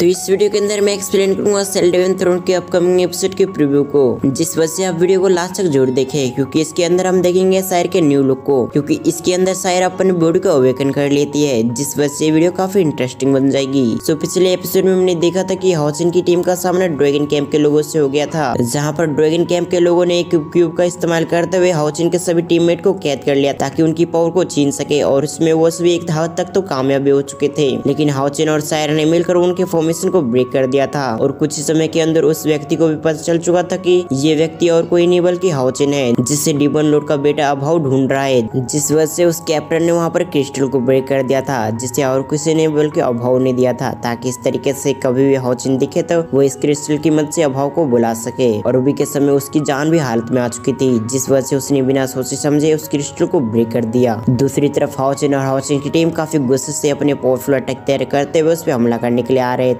तो इस वीडियो के अंदर मैं एक्सप्लेन करूंगा सेल डेवन थ्रोन के अपकमिंग एपिसोड के प्रीव्यू को, जिस वजह से आप वीडियो को लास्ट तक जरूर देखें, क्योंकि इसके अंदर हम देखेंगे सायर के न्यू लुक को, क्योंकि इसके अंदर सायर अपनी बॉडी को अवेकन कर लेती है, जिस वजह से वीडियो काफी इंटरेस्टिंग बन जाएगी। सो पिछले एपिसोड में हमने देखा था कि हाउसिन की टीम का सामना ड्रैगन कैंप के लोगों से हो गया था, जहाँ पर ड्रैगन कैंप के लोगों ने एक क्यूब का इस्तेमाल करते हुए हाउसिन के सभी टीममेट को कैद कर लिया ताकि उनकी पावर को छीन सके, और उसमें वो सभी एक हद तक तो कामयाबी हो चुके थे। लेकिन हाउसिन और सायर ने मिलकर उनके फॉर्मेशन को ब्रेक कर दिया था, और कुछ ही समय के अंदर उस व्यक्ति को भी पता चल चुका था कि ये व्यक्ति और कोई नहीं बल्कि हाउसिन है, जिससे डिमन लॉर्ड का बेटा अभाव ढूंढ रहा है, जिस वजह से उस कैप्टन ने वहाँ पर क्रिस्टल को ब्रेक कर दिया था, जिसे और किसी ने बल्कि अभाव ने दिया था, ताकि इस तरीके से कभी भी हाउसिन दिखे तो वो इस क्रिस्टल की मदद से अभाव को बुला सके। और अभी के समय उसकी जान भी हालत में आ चुकी थी, जिस वजह से उसने बिना सोचे समझे उस क्रिस्टल को ब्रेक कर दिया। दूसरी तरफ हाउसिन और हाउसिन की टीम काफी गुस्से से अपने पावरफुल अटैक तैयार करते हुए उस पर हमला करने के लिए आ रहे थे।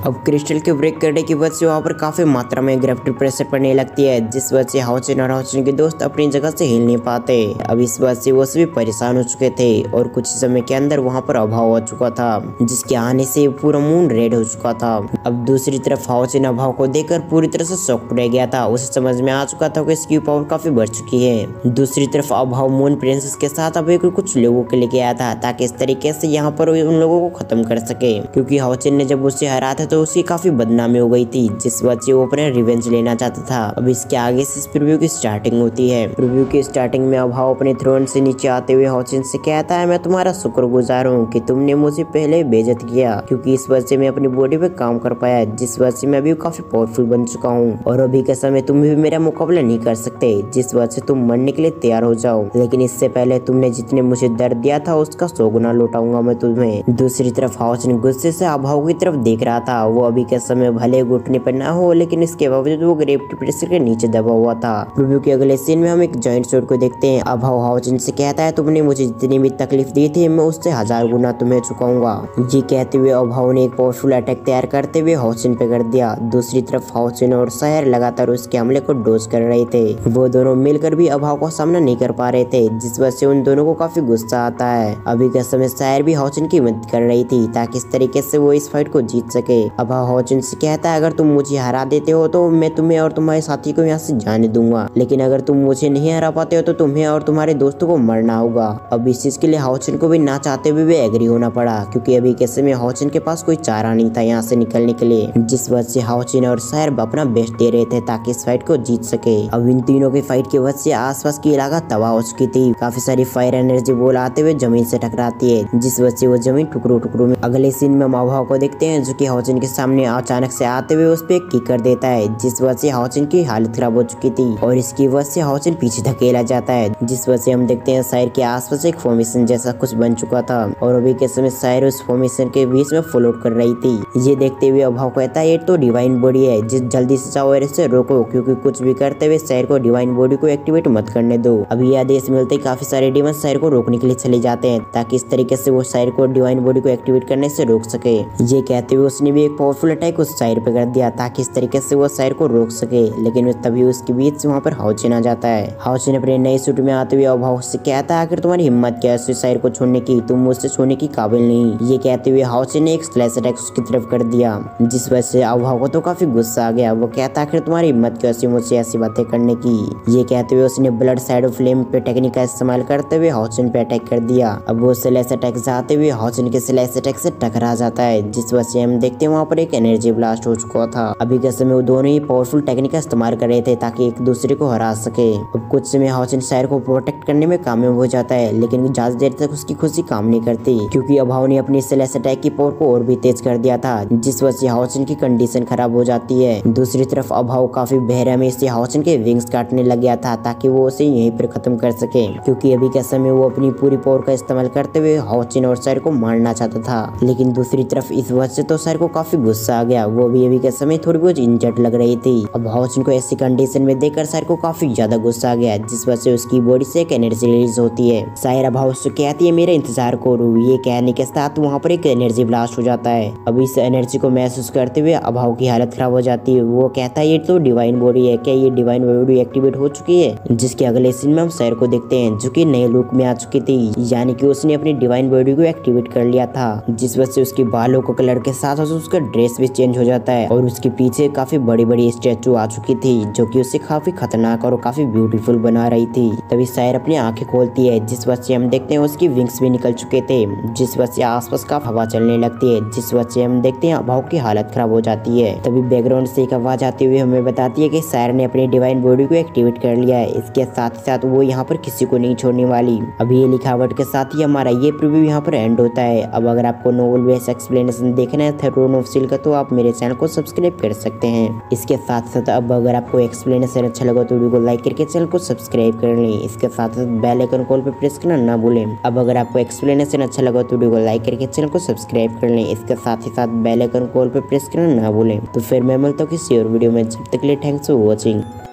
अब क्रिस्टल के ब्रेक करने की वजह से वहाँ पर काफी मात्रा में ग्रेविटी प्रेशर पड़ने लगती है, जिस वजह से हाउसिन और हाउसिन के दोस्त अपनी जगह से हिल नहीं पाते। अब इस वजह से वो सभी परेशान हो चुके थे, और कुछ समय के अंदर वहाँ पर अभाव हो चुका था, जिसके आने से पूरा मून रेड हो चुका था। अब दूसरी तरफ हाउसिन अभाव को देखकर पूरी तरह से शॉक्ड रह गया था, उसे समझ में आ चुका था कि इसकी पावर काफी बढ़ चुकी है। दूसरी तरफ अभाव मून प्रिंसेस के साथ अब कुछ लोगों के लेके आया था, ताकि इस तरीके से यहाँ पर उन लोगों को खत्म कर सके, क्योंकि हाउसिन ने जब उसे हरा था तो उसकी काफी बदनामी हो गई थी, जिस वजह से वो अपने रिवेंज लेना चाहता था। अब इसके आगे से इस प्रीव्यू की स्टार्टिंग होती है। प्रीव्यू की स्टार्टिंग में अभाव अपने थ्रोन से नीचे आते हुए हाउसिन से कहता है, मैं तुम्हारा शुक्रगुजार हूँ कि तुमने मुझे पहले बेइज्जत किया, क्योंकि इस वजह से मैं अपनी बॉडी पे काम कर पाया, जिस वजह से मैं अभी काफी पावरफुल बन चुका हूँ, और अभी के समय तुम भी मेरा मुकाबला नहीं कर सकते, जिस वजह से तुम मरने के लिए तैयार हो जाओ। लेकिन इससे पहले तुमने जितने मुझे दर्द दिया था उसका 100 गुना लौटाऊंगा मैं तुम्हें। दूसरी तरफ हाउसिन गुस्से से अभाव की तरफ देख रहा था। वो अभी के समय भले घुटने पर ना हो, लेकिन इसके बावजूद वो ग्रेविटी प्रेशर के नीचे दबा हुआ था। प्रीव्यू के अगले सीन में हम एक जॉइंट शॉट को देखते हैं। अभाव हाउसिन से कहता है, तुमने मुझे जितनी भी तकलीफ दी थी मैं उससे 1000 गुना तुम्हें चुकाऊंगा। ये कहते हुए अभाव ने एक पावरफुल अटैक तैयार करते हुए हाउसिन पे कर दिया। दूसरी तरफ हाउसिन और सायर लगातार उसके हमले को डोज कर रहे थे। वो दोनों मिलकर भी अभाव का सामना नहीं कर पा रहे थे, जिस वजह से उन दोनों को काफी गुस्सा आता है। अभी के समय सायर भी हाउसिन की मदद कर रही थी, ताकि इस तरीके से वो इस फाइट को जीत सके। अभाव हाउसिन से कहता है, अगर तुम मुझे हरा देते हो तो मैं तुम्हें और तुम्हारे साथी को यहाँ से जाने दूंगा, लेकिन अगर तुम मुझे नहीं हरा पाते हो तो तुम्हें और तुम्हारे दोस्तों को मरना होगा। अब इस चीज के लिए हाउसिन को भी ना चाहते हुए भी एग्री होना पड़ा, क्योंकि अभी के समय हाउसिन के पास कोई चारा नहीं था यहाँ से निकलने के लिए, जिस वजह से हाउसिन और सायर अपना बेस्ट दे रहे थे ताकि इस फाइट को जीत सके। अब इन तीनों की फाइट की वजह से आसपास की इलाका तबाह हो चुकी थी। काफी सारी फायर एनर्जी बॉल आते हुए जमीन से टकराती है, जिस वजह से वो जमीन टुकड़ों टुकड़ों में। अगले सीन में हम अभाव को देखते हैं, जो कि हाउसिन के सामने अचानक से आते हुए उस पे किक कर देता है, जिस वजह से हाउसिन की हालत खराब हो चुकी थी, और इसकी वजह से हाउसिन पीछे धकेला जाता है, जिस वजह से हम देखते हैं सायर के आसपास एक फॉर्मेशन जैसा कुछ बन चुका था, और अभी के समय सायर उस फॉर्मेशन के बीच में फ्लोट कर रही थी। ये देखते हुए अभाव कहता है, ये तो डिवाइन बॉडी है, जिस जल्दी से जाओ और इसे रोको, क्योंकि कुछ भी करते हुए सायर को डिवाइन बॉडी को एक्टिवेट मत करने दो। अभी यह आदेश मिलते ही काफी सारे डिमन सायर को रोकने के लिए चले जाते हैं, ताकि इस तरीके से वो सायर को डिवाइन बॉडी को एक्टिवेट करने से रोक सके। ये कहते हुए उसने भी एक पावरफुल अटैक उस सायर पे कर दिया, ताकि इस तरीके से वो सायर को रोक सके। लेकिन तभी उसके बीच वहाँ पर हाउसिन आ जाता है। हाउसिन अपने नए सूट में आते हुए अभाव से कहता है, आखिर तुम्हारी हिम्मत क्या है सायर को छोड़ने की, तुम मुझसे छोड़ने की काबिल नहीं। ये कहते हुए हाउसिन ने एक स्लैश अटैक उसकी तरफ कर दिया, जिस वजह से अभाव को तो काफी गुस्सा आ गया। वो कहता है, आखिर तुम्हारी हिम्मत क्यों ऐसी मुझसे ऐसी बातें करने की। ये कहते हुए उसने ब्लड शैडो फ्लेम पे टेक्निक का इस्तेमाल करते हुए हाउसिन पे अटैक कर दिया। अब वो स्लैश अटैक से आते हुए हाउसिन के स्लैश अटैक से टकरा जाता है, जिस वजह से हम देखते हैं वहाँ पर एक एनर्जी ब्लास्ट हो चुका था। अभी के समय वो दोनों ही पावरफुल टेक्निक का इस्तेमाल कर रहे थे ताकि एक दूसरे को हरा सके। अब कुछ समय हाउसिन सायर को प्रोटेक्ट करने में कामयाब हो जाता है, लेकिन ज्यादा देर तक उसकी खुशी काम नहीं करती, क्योंकि अभाव ने अपनी स्लैश अटैक की पावर को और भी तेज कर दिया था, जिस वजह से हाउसिन की कंडीशन खराब हो जाती है। दूसरी तरफ अभाव काफी बेरहमी से हाउसिन के विंग्स काटने लग गया था, ताकि वो उसे यहीं पर खत्म कर सके, क्योंकि अभी के समय वो अपनी पूरी पावर का इस्तेमाल करते हुए हाउसिन और सायर को मारना चाहता था। लेकिन दूसरी तरफ इस वजह से तो सायर को काफी गुस्सा आ गया, वो भी अभी के समय थोड़ी बहुत इंजर्ड लग रही थी। अब हाउसिन को ऐसी कंडीशन में देखकर सायर को काफी ज्यादा गुस्सा आ गया, जिस वजह से उसकी बॉडी से एक एनर्जी रिलीज होती है। सायर अभाव से कहती है, मेरा इंतजार करो। ये कहने के साथ वहाँ पर एक एनर्जी ब्लास्ट हो जाता है। अब इस एनर्जी को महसूस करते हुए अभाव की हालत खराब हो जाती है। वो कहता है, ये तो डिवाइन बॉडी है, क्या ये डिवाइन बॉडी एक्टिवेट हो चुकी है। जिसके अगले सीन में हम सायर को देखते हैं, जो कि नए लुक में आ चुकी थी, यानी कि उसने अपनी डिवाइन बॉडी को एक्टिवेट कर लिया था, जिस वजह से उसके बालों को कलर के साथ साथ साथ उसका ड्रेस भी चेंज हो जाता है और उसके पीछे काफी बड़ी बड़ी स्टैचू आ चुकी थी जो कि उसे काफी खतरनाक और काफी ब्यूटीफुल बना रही थी। तभी सायर अपनी आंखें खोलती है, जिस वजह से हम देखते हैं उसकी विंग्स भी निकल चुके थे, जिस वजह से आसपास का हवा चलने लगती है, जिस वजह से हम देखते हैं अभाव की हालत खराब हो जाती है। तभी बैकग्राउंड से एक आवाज आती हुई हमें बताती है कि सायर ने अपनी डिवाइन बॉडी को एक्टिवेट कर लिया है। इसके साथ साथ वो यहाँ पर किसी को नहीं छोड़ने वाली। अभी ये लिखावट के साथ ही हमारा ये प्रीव्यू यहाँ पर एंड होता है। अब अगर आपको नोवेल बेस एक्सप्लेनेशन देखना है थ्रोन ऑफ स्टील का तो आप मेरे चैनल को सब्सक्राइब कर सकते हैं। इसके साथ साथ अब अगर आपको एक्सप्लेनेशन अच्छा लगा तो वीडियो को लाइक करके चैनल को सब्सक्राइब कर लें। इसके साथ साथ बेल आइकन कॉल पर प्रेस करना ना भूलें। अब अगर आपको एक्सप्लेनेशन अच्छा लगा तो वीडियो को लाइक करके चैनल को सब्सक्राइब कर लें। इसके साथ ही साथ बेल आइकन कॉल पर प्रेस करना ना भूलें। तो फिर मैं मिलता हूँ किसी और वीडियो में, जब तक के लिए थैंक्स फॉर वॉचिंग।